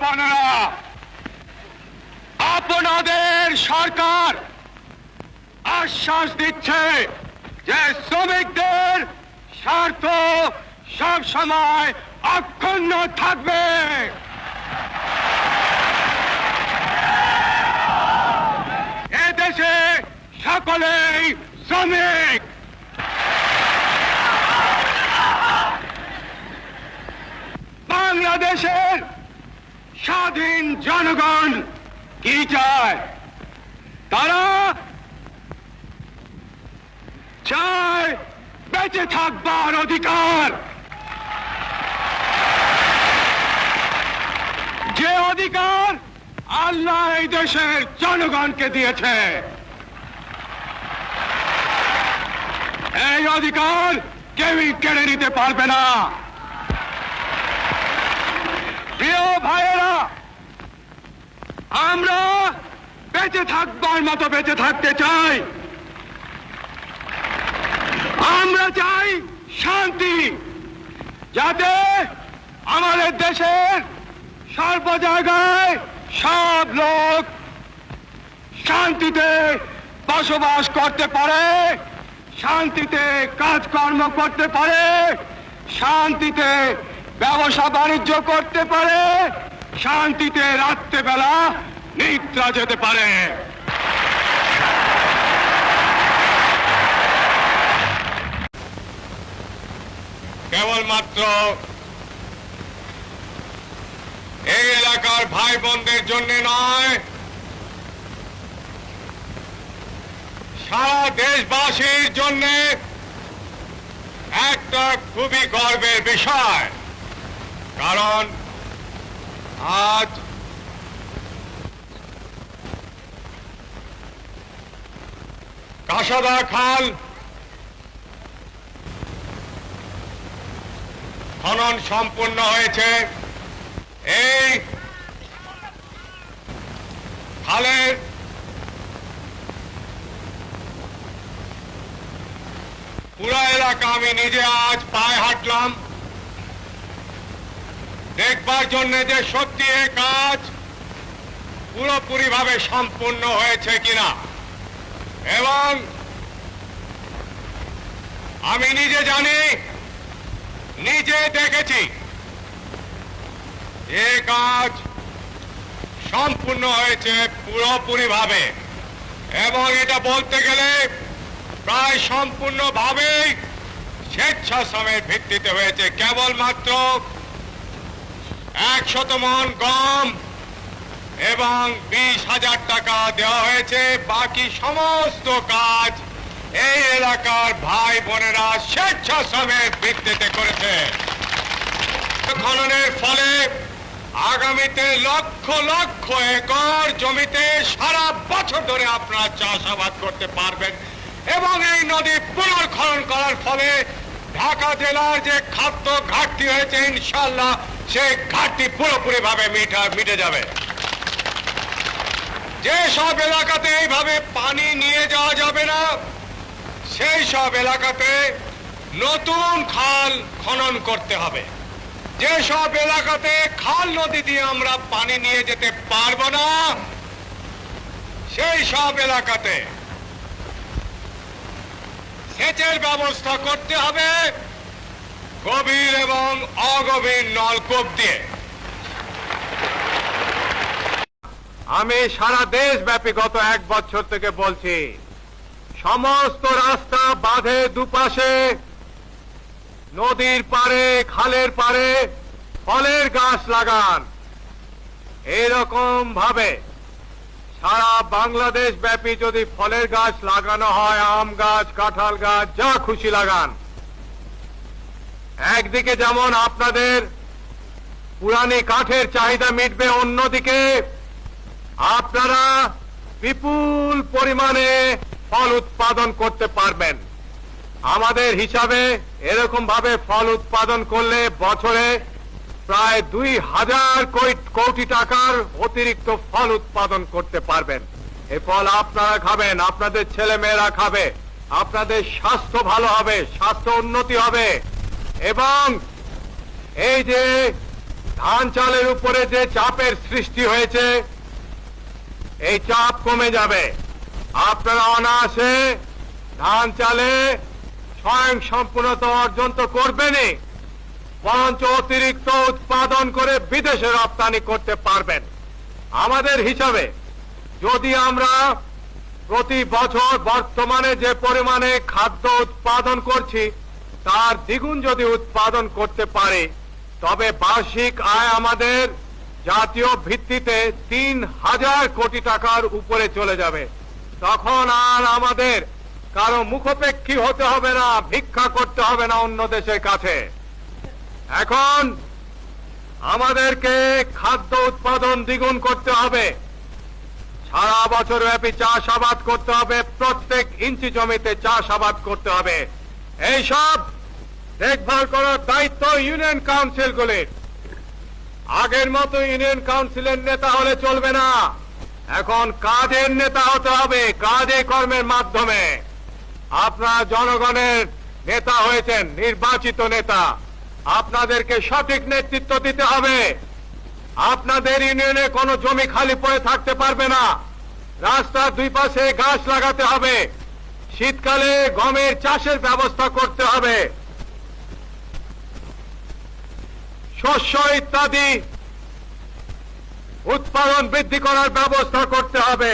বোনেরা, আপনাদের সরকার আশ্বাস দিচ্ছে যে শ্রমিকদের স্বার্থ সব সময় অক্ষুণ্ণ থাকবে। এদেশে সকলেই শ্রমিক। বাংলাদেশের স্বাধীন জনগণ কি চায়? তারা চায় বেঁচে থাকবার অধিকার, যে অধিকার আল্লাহ এই দেশের জনগণকে দিয়েছে। এই অধিকার কেউই কেড়ে নিতে পারবে না। প্রিয় ভাইয়েরা, আমরা বেঁচে থাকবার মতো বেঁচে থাকতে চাই। আমরা চাই শান্তি, যাতে আমাদের দেশের সর্ব জায়গায় সব লোক শান্তিতে বসবাস করতে পারে, শান্তিতে কাজকর্ম করতে পারে, শান্তিতে ব্যবসা বাণিজ্য করতে পারে, শান্তিতে রাত্রেবেলা নিদ্রা যেতে পারে। কেবলমাত্র এই এলাকার ভাই বোনদের জন্য নয়, সারা দেশবাসীর জন্য একটা খুবই গর্বের বিষয়। কারণ আজ কাসাদা খাল খনন সম্পূর্ণ হয়েছে। এই খালের পুরো এলাকা আমি নিজে আজ পায়ে হাঁটলাম দেখবার জন্য যে সত্যি এই কাজ পুরোপুরি ভাবে সম্পূর্ণ হয়েছে কিনা, এবং আমি নিজে জানি, নিজে দেখেছি এই কাজ সম্পূর্ণ হয়েছে পুরোপুরি ভাবে, এবং এটা বলতে গেলে প্রায় সম্পূর্ণ ভাবে স্বেচ্ছাশ্রমের ভিত্তিতে হয়েছে। কেবলমাত্র 100 মণ গম এবং 20,000 টাকা দেওয়া হয়েছে। বাকি সমস্ত কাজ এই এলাকার ভাই বোনেরা স্বেচ্ছাশ্রমের ভিত্তিতে করেছে। খননের ফলে আগামীতে লক্ষ লক্ষ একর জমিতে সারা বছর ধরে আপনারা চাষাবাদ করতে পারবেন, এবং এই নদী পুনর্খনন করার ফলে ঢাকা জেলার যে খাদ্য ঘাটতি হয়েছে ইনশাআল্লাহ সেই ঘাটতি পুরোপুরি ভাবে মিটে যাবে। যে সব এলাকাতে এইভাবে পানি নিয়ে যাওয়া যাবে না, সেই সব এলাকাতে নতুন খাল খনন করতে হবে। যে সব এলাকাতে খাল নদী দিয়ে আমরা পানি নিয়ে যেতে পারবো না, সেই সব এলাকাতে সেচের ব্যবস্থা করতে হবে গভীর এবং অগভীর নলকূপ দিয়ে। আমি সারা দেশব্যাপী গত 1 বছর থেকে বলছি, সমস্ত রাস্তা বাঁধে দুপাশে নদীর পাড়ে খালের পাড়ে ফলের গাছ লাগান। এরকম ভাবে সারা বাংলাদেশ ব্যাপী যদি ফলের গাছ লাগানো হয়, আম গাছ, কাঁঠাল গাছ, যা খুশি লাগান, একদিকে যেমন আপনাদের পুরানি কাঠের চাহিদা মিটবে, অন্যদিকে আপনারা বিপুল পরিমাণে ফল উৎপাদন করতে পারবেন। আমাদের হিসাবে এরকম ভাবে ফল উৎপাদন করলে বছরে প্রায় 2000 কোটি টাকার অতিরিক্ত ফল উৎপাদন করতে পারবেন। এই ফল আপনারা খাবেন, আপনাদের ছেলে মেয়েরা খাবে, আপনাদের স্বাস্থ্য ভালো হবে, স্বাস্থ্য উন্নতি হবে, এবং এই যে ধান চালের উপরে যে চাপের সৃষ্টি হয়েছে এই চাপ কমে যাবে। আপনারা অনায়াসে ধান চালে স্বয়ং সম্পূর্ণতা অর্জন তো করবেনই, বরঞ্চ অতিরিক্ত উৎপাদন করে বিদেশে রপ্তানি করতে পারবেন। আমাদের হিসাবে যদি আমরা প্রতি বছর বর্তমানে যে পরিমাণে খাদ্য উৎপাদন করছি তার দ্বিগুণ যদি উৎপাদন করতে পারে, তবে বার্ষিক আয় আমাদের জাতীয় ভিত্তিতে ৩,০০০ কোটি টাকার উপরে চলে যাবে। তখন আর আমাদের কারো মুখাপেক্ষী হতে হবে না, ভিক্ষা করতে হবে না অন্য দেশের কাছে। এখন আমাদেরকে খাদ্য উৎপাদন দ্বিগুণ করতে হবে, সারা বছর ব্যাপী চাষাবাদ করতে হবে, প্রত্যেক ইঞ্চি জমিতে চাষাবাদ করতে হবে। এইসব দেখভাল করার দায়িত্ব ইউনিয়ন কাউন্সিলগুলির। আগের মতো ইউনিয়ন কাউন্সিলের নেতা হলে চলবে না, এখন কাজের নেতা হতে হবে, কাজে কর্মের মাধ্যমে। আপনারা জনগণের নেতা হয়েছেন, নির্বাচিত নেতা, আপনাদেরকে সঠিক নেতৃত্ব দিতে হবে। আপনাদের ইউনিয়নে কোনো জমি খালি পড়ে থাকতে পারবে না, রাস্তার দুই পাশে গাছ লাগাতে হবে, শীতকালে গমের চাষের ব্যবস্থা করতে হবে, শস্য ইত্যাদি উৎপাদন বৃদ্ধি করার ব্যবস্থা করতে হবে,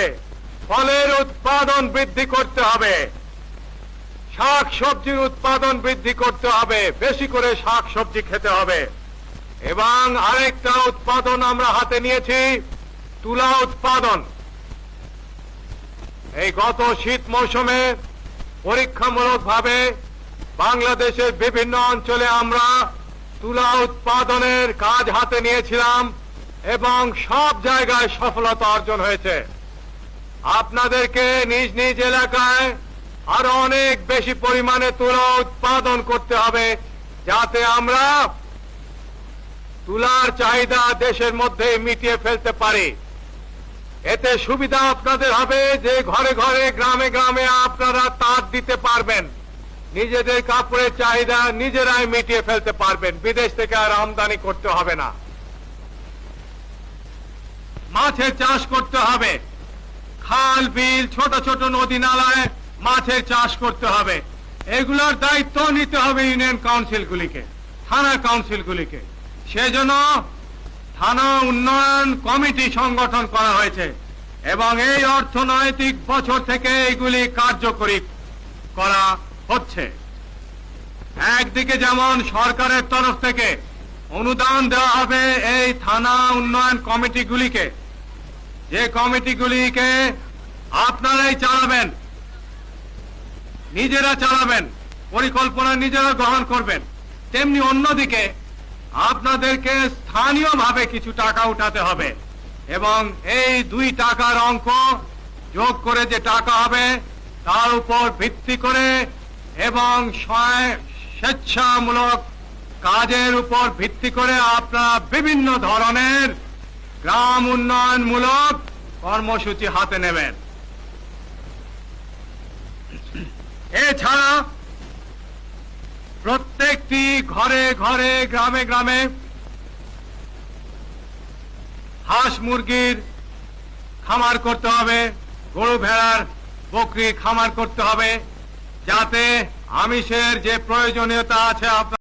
ফলের উৎপাদন বৃদ্ধি করতে হবে, শাক সবজির উৎপাদন বৃদ্ধি করতে হবে, বেশি করে শাক সবজি খেতে হবে। এবং আরেকটা উৎপাদন আমরা হাতে নিয়েছি, তুলা উৎপাদন। এই গত শীত মৌসুমে পরীক্ষামূলকভাবে বাংলাদেশের বিভিন্ন অঞ্চলে আমরা তুলা উৎপাদনের কাজ হাতে নিয়েছিলাম এবং সব জায়গায় সফলতা অর্জন হয়েছে। আপনাদেরকে নিজ নিজ এলাকায় আরো অনেক বেশি পরিমাণে তুলা উৎপাদন করতে হবে, যাতে আমরা তুলার চাহিদা দেশের মধ্যে মিটিয়ে ফেলতে পারি। এতে সুবিধা আপনাদের হবে যে ঘরে ঘরে গ্রামে গ্রামে আপনারা তাঁত দিতে পারবেন, নিজেদের কাপড়ের চাহিদা নিজেরাই মিটিয়ে ফেলতে পারবেন, বিদেশ থেকে আর আমদানি করতে হবে না। মাছের চাষ করতে হবে, খাল বিল ছোট ছোট নদী নালায় মাছের চাষ করতে হবে। এগুলোর দায়িত্ব নিতে হবে ইউনিয়ন কাউন্সিলগুলিকে, থানা কাউন্সিলগুলিকে। সেজন্য থানা উন্নয়ন কমিটি সংগঠন করা হয়েছে এবং এই অর্থনৈতিক বছর থেকে এগুলি কার্যকরী করা হচ্ছে। একদিকে যেমন সরকারের তরফ থেকে অনুদান দেওয়া হবে এই থানা উন্নয়ন কমিটিগুলিকে, যে কমিটিগুলিকে আপনারাই চালাবেন, নিজেরা চালাবেন, পরিকল্পনা নিজেরা গ্রহণ করবেন। তেমনি অন্যদিকে আপনাদেরকে স্থানীয়ভাবে কিছু টাকা উঠাতে হবে এবং এই 2 টাকার অঙ্ক যোগ করে যে টাকা হবে তার উপর ভিত্তি করে এবং স্বেচ্ছামূলক কাজের উপর ভিত্তি করে আপনারা বিভিন্ন ধরনের গ্রাম উন্নয়নমূলক কর্মসূচি হাতে নেবেন। এছাড়া প্রত্যেকটি ঘরে ঘরে গ্রামে গ্রামে হাঁস মুরগির খামার করতে হবে, গরু ভেড়ার বকরির খামার করতে হবে, যাতে আমিষের যে প্রয়োজনীয়তা আছে